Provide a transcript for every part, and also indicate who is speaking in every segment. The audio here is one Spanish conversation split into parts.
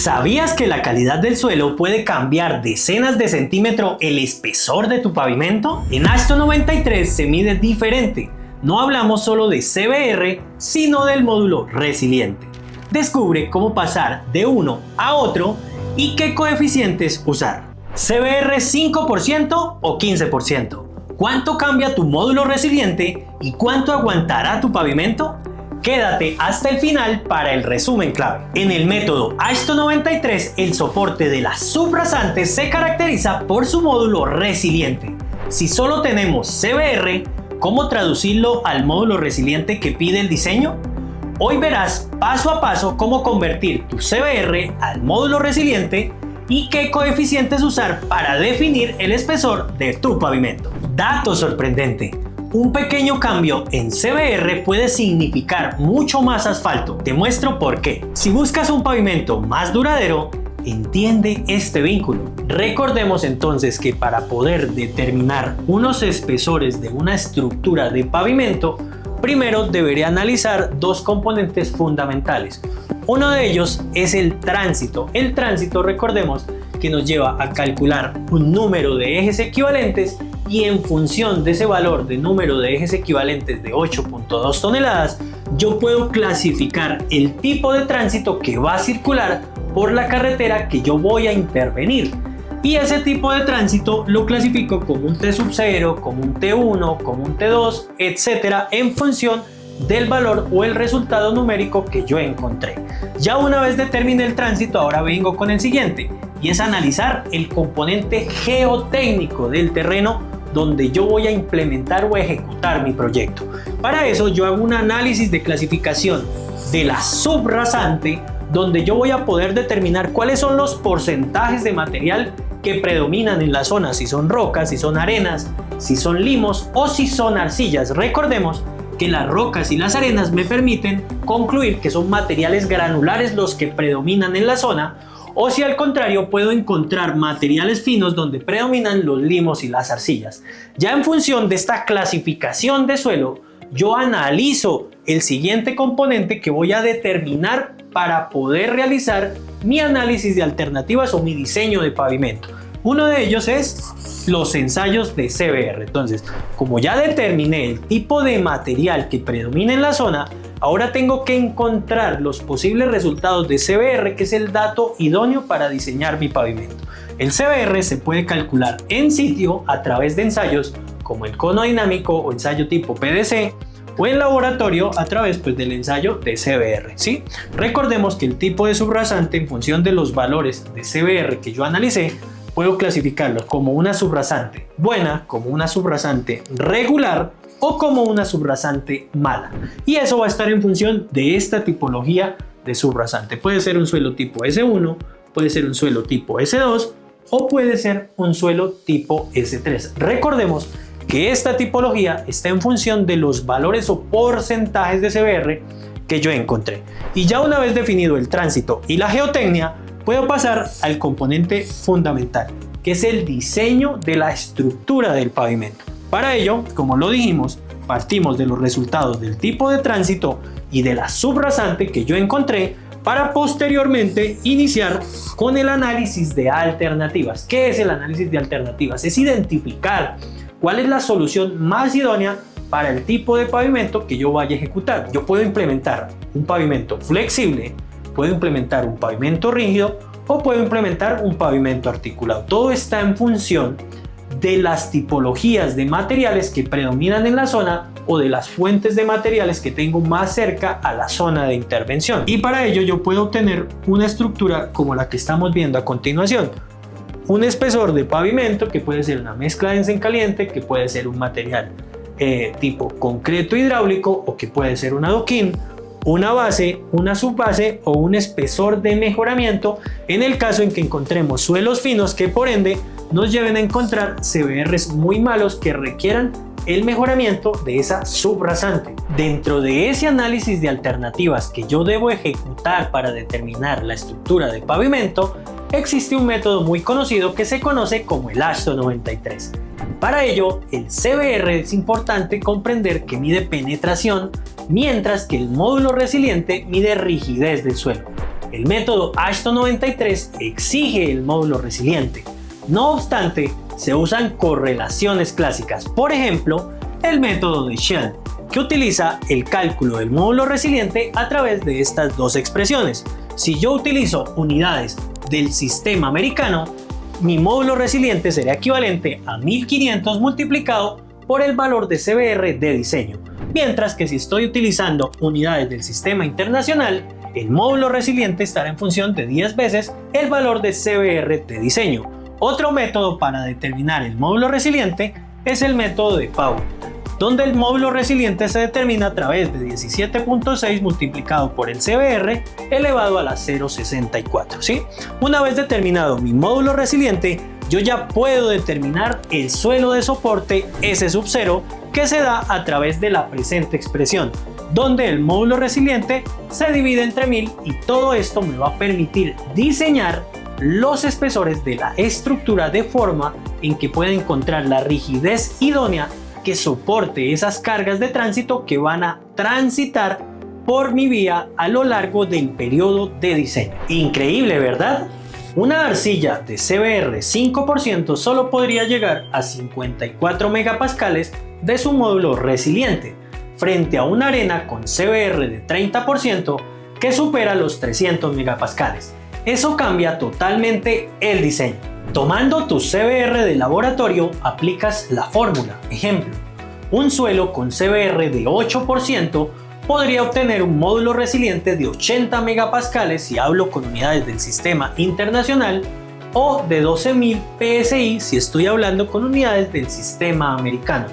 Speaker 1: ¿Sabías que la calidad del suelo puede cambiar decenas de centímetros el espesor de tu pavimento? En Ashton 93 se mide diferente. No hablamos solo de CBR, sino del módulo resiliente. Descubre cómo pasar de uno a otro y qué coeficientes usar. CBR 5% o 15%. ¿Cuánto cambia tu módulo resiliente y cuánto aguantará tu pavimento? Quédate hasta el final para el resumen clave. En el método Ashton 93, el soporte de las subrasantes se caracteriza por su módulo resiliente. Si solo tenemos CBR, ¿cómo traducirlo al módulo resiliente que pide el diseño? Hoy verás paso a paso cómo convertir tu CBR al módulo resiliente y qué coeficientes usar para definir el espesor de tu pavimento. Dato sorprendente: un pequeño cambio en CBR puede significar mucho más asfalto. Te muestro por qué. Si buscas un pavimento más duradero, entiende este vínculo. Recordemos entonces que para poder determinar unos espesores de una estructura de pavimento, primero debería analizar dos componentes fundamentales. Uno de ellos es el tránsito. El tránsito, recordemos, que nos lleva a calcular un número de ejes equivalentes y en función de ese valor de número de ejes equivalentes de 8.2 toneladas, yo puedo clasificar el tipo de tránsito que va a circular por la carretera que yo voy a intervenir. Y ese tipo de tránsito lo clasifico como un T0, como un T1, como un T2, etcétera, en función del valor o el resultado numérico que yo encontré. Ya una vez determiné el tránsito, ahora vengo con el siguiente, y es analizar el componente geotécnico del terreno donde yo voy a implementar o ejecutar mi proyecto. Para eso yo hago un análisis de clasificación de la subrasante, donde yo voy a poder determinar cuáles son los porcentajes de material que predominan en la zona, si son rocas, si son arenas, si son limos o si son arcillas. Recordemos que las rocas y las arenas me permiten concluir que son materiales granulares los que predominan en la zona, o si al contrario puedo encontrar materiales finos donde predominan los limos y las arcillas. Ya en función de esta clasificación de suelo, yo analizo el siguiente componente que voy a determinar para poder realizar mi análisis de alternativas o mi diseño de pavimento. Uno de ellos es los ensayos de CBR. Entonces, como ya determiné el tipo de material que predomina en la zona, ahora tengo que encontrar los posibles resultados de CBR, que es el dato idóneo para diseñar mi pavimento. El CBR se puede calcular en sitio a través de ensayos como el cono dinámico o ensayo tipo PDC, o en laboratorio a través del ensayo de CBR, ¿sí? Recordemos que el tipo de subrasante, en función de los valores de CBR que yo analicé, puedo clasificarlo como una subrasante buena, como una subrasante regular o como una subrasante mala. Y eso va a estar en función de esta tipología de subrasante. Puede ser un suelo tipo S1, puede ser un suelo tipo S2 o puede ser un suelo tipo S3. Recordemos que esta tipología está en función de los valores o porcentajes de CBR que yo encontré. Y ya una vez definido el tránsito y la geotecnia, puedo pasar al componente fundamental, que es el diseño de la estructura del pavimento. Para ello, como lo dijimos, partimos de los resultados del tipo de tránsito y de la subrasante que yo encontré para posteriormente iniciar con el análisis de alternativas. ¿Qué es el análisis de alternativas? Es identificar cuál es la solución más idónea para el tipo de pavimento que yo vaya a ejecutar. Yo puedo implementar un pavimento flexible, puedo implementar un pavimento rígido o puedo implementar un pavimento articulado. Todo está en función de las tipologías de materiales que predominan en la zona o de las fuentes de materiales que tengo más cerca a la zona de intervención. Y para ello yo puedo obtener una estructura como la que estamos viendo a continuación. Un espesor de pavimento que puede ser una mezcla densa en caliente, que puede ser un material tipo concreto hidráulico o que puede ser un adoquín, una base, una subbase o un espesor de mejoramiento en el caso en que encontremos suelos finos que por ende nos lleven a encontrar CBRs muy malos que requieran el mejoramiento de esa subrasante. Dentro de ese análisis de alternativas que yo debo ejecutar para determinar la estructura de pavimento, existe un método muy conocido que se conoce como el Ashton 93. Para ello, el CBR es importante comprender que mide penetración, mientras que el módulo resiliente mide rigidez del suelo. El método Ashton 93 exige el módulo resiliente. No obstante, se usan correlaciones clásicas, por ejemplo, el método de Shell, que utiliza el cálculo del módulo resiliente a través de estas dos expresiones. Si yo utilizo unidades del sistema americano, mi módulo resiliente sería equivalente a 1500 multiplicado por el valor de CBR de diseño, mientras que si estoy utilizando unidades del sistema internacional, el módulo resiliente estará en función de 10 veces el valor de CBR de diseño. Otro método para determinar el módulo resiliente es el método de Power, donde el módulo resiliente se determina a través de 17.6 multiplicado por el CBR elevado a la 0.64, ¿sí? Una vez determinado mi módulo resiliente, yo ya puedo determinar el suelo de soporte S sub 0 que se da a través de la presente expresión, donde el módulo resiliente se divide entre 1000 y todo esto me va a permitir diseñar los espesores de la estructura de forma en que pueda encontrar la rigidez idónea que soporte esas cargas de tránsito que van a transitar por mi vía a lo largo del periodo de diseño. Increíble, ¿verdad? Una arcilla de CBR 5% solo podría llegar a 54 megapascales de su módulo resiliente, frente a una arena con CBR de 30% que supera los 300 megapascales. Eso cambia totalmente el diseño. Tomando tu CBR de laboratorio, aplicas la fórmula. Ejemplo, un suelo con CBR de 8% podría obtener un módulo resiliente de 80 megapascales si hablo con unidades del sistema internacional, o de 12.000 PSI si estoy hablando con unidades del sistema americano.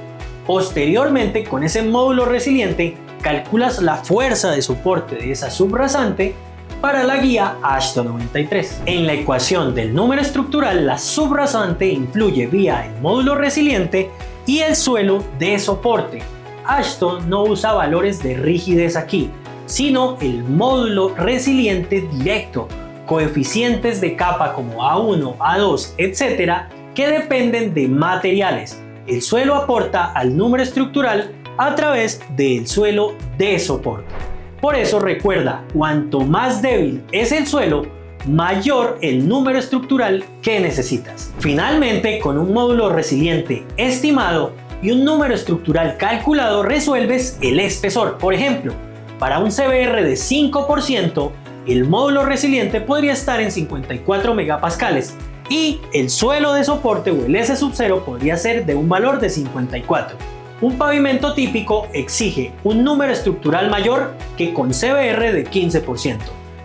Speaker 1: Posteriormente, con ese módulo resiliente, calculas la fuerza de soporte de esa subrasante para la guía Ashton 93. En la ecuación del número estructural, la subrasante influye vía el módulo resiliente y el suelo de soporte. Ashton no usa valores de rigidez aquí, sino el módulo resiliente directo, coeficientes de capa como A1, A2, etc., que dependen de materiales. El suelo aporta al número estructural a través del suelo de soporte. Por eso recuerda, cuanto más débil es el suelo, mayor el número estructural que necesitas. Finalmente, con un módulo resiliente estimado y un número estructural calculado, resuelves el espesor. Por ejemplo, para un CBR de 5%, el módulo resiliente podría estar en 54 megapascales y el suelo de soporte o el S sub 0 podría ser de un valor de 54. Un pavimento típico exige un número estructural mayor que con CBR de 15%.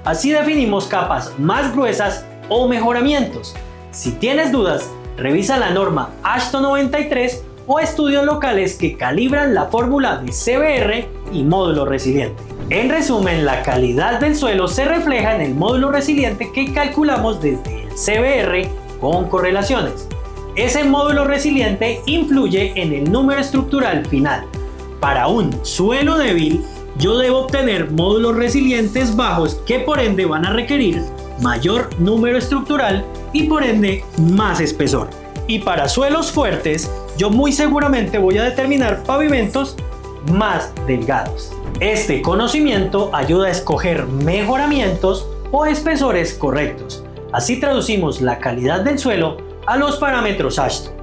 Speaker 1: Así definimos capas más gruesas o mejoramientos. Si tienes dudas, revisa la norma Ashton 93 o estudios locales que calibran la fórmula de CBR y módulo resiliente. En resumen, la calidad del suelo se refleja en el módulo resiliente que calculamos desde el CBR con correlaciones. Ese módulo resiliente influye en el número estructural final. Para un suelo débil, yo debo obtener módulos resilientes bajos que por ende van a requerir mayor número estructural y por ende más espesor. Y para suelos fuertes, yo muy seguramente voy a determinar pavimentos más delgados. Este conocimiento ayuda a escoger mejoramientos o espesores correctos. Así traducimos la calidad del suelo a los parámetros Ashton.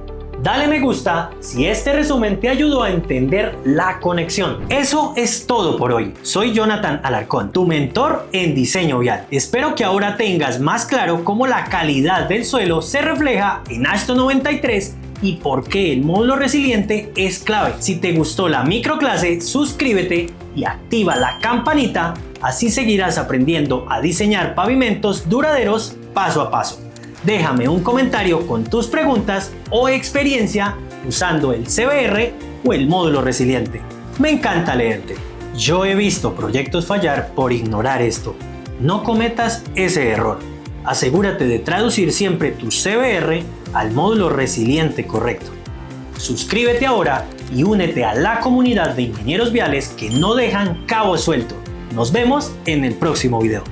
Speaker 1: Dale me gusta si este resumen te ayudó a entender la conexión. Eso es todo por hoy. Soy Jonathan Alarcón, tu mentor en diseño vial. Espero que ahora tengas más claro cómo la calidad del suelo se refleja en Ashton 93 y por qué el módulo resiliente es clave. Si te gustó la microclase, suscríbete y activa la campanita, así seguirás aprendiendo a diseñar pavimentos duraderos paso a paso. Déjame un comentario con tus preguntas o experiencia usando el CBR o el módulo resiliente. Me encanta leerte. Yo he visto proyectos fallar por ignorar esto. No cometas ese error. Asegúrate de traducir siempre tu CBR al módulo resiliente correcto. Suscríbete ahora y únete a la comunidad de ingenieros viales que no dejan cabo suelto. Nos vemos en el próximo video.